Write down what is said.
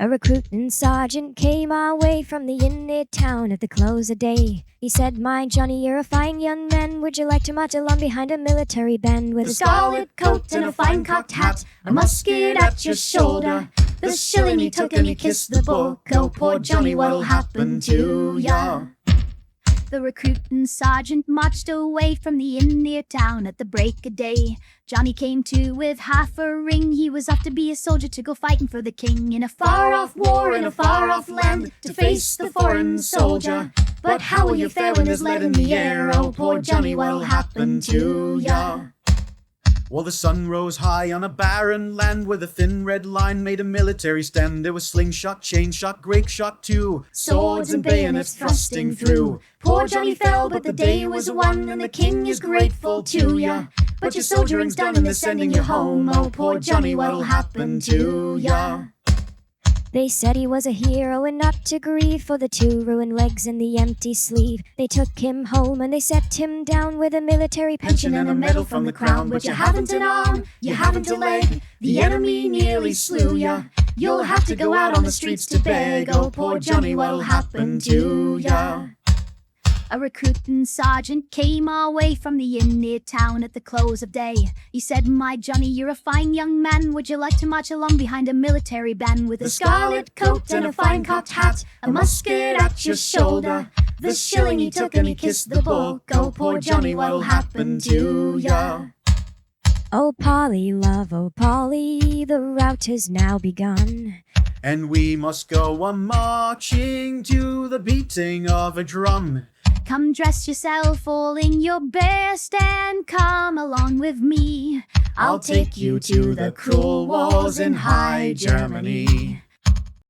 A recruiting sergeant came our way from the inn near town at the close of day. He said, "My Johnny, you're a fine young man. Would you like to march along behind a military band with a scarlet coat and a fine cocked hat, a musket at your shoulder? The shilling he took and you kissed the book. Oh, poor Johnny, what'll happen to ya?" The recruiting sergeant marched away from the inn near town at the break of day. Johnny came to with half a ring. He was off to be a soldier to go fighting for the king in a far-off war in a far-off land to face the foreign soldier. But how will you fare when there's lead in the air? Oh, poor Johnny, what'll happen to ya? Well, the sun rose high on a barren land where the thin red line made a military stand. There was slingshot, chain shot, grape shot too, swords and bayonets thrusting through. Poor Johnny fell, but the day was won, and the king is grateful to ya. But your soldiering's done and they're sending you home. Oh, poor Johnny, what'll happen to ya? They said he was a hero and not to grieve for the 2 ruined legs and the empty sleeve. They took him home and they set him down with a military pension and a medal from the crown. But you haven't an arm, you haven't a leg, the enemy nearly slew ya. You'll have to go out on the streets to beg. Oh, poor Johnny, what'll happen to ya? A recruiting sergeant came our way from the inn near town at the close of day. He said, "My Johnny, you're a fine young man. Would you like to march along behind a military band with a scarlet coat and a fine cocked hat, a musket at your shoulder? The shilling he took and he kissed the book. Oh, poor Johnny, what'll happen to ya?" "Oh, Polly, love, oh, Polly, the rout has now begun. And we must go a-marching to the beating of a drum. Come dress yourself all in your best and come along with me. I'll take you to the cruel wars in high Germany."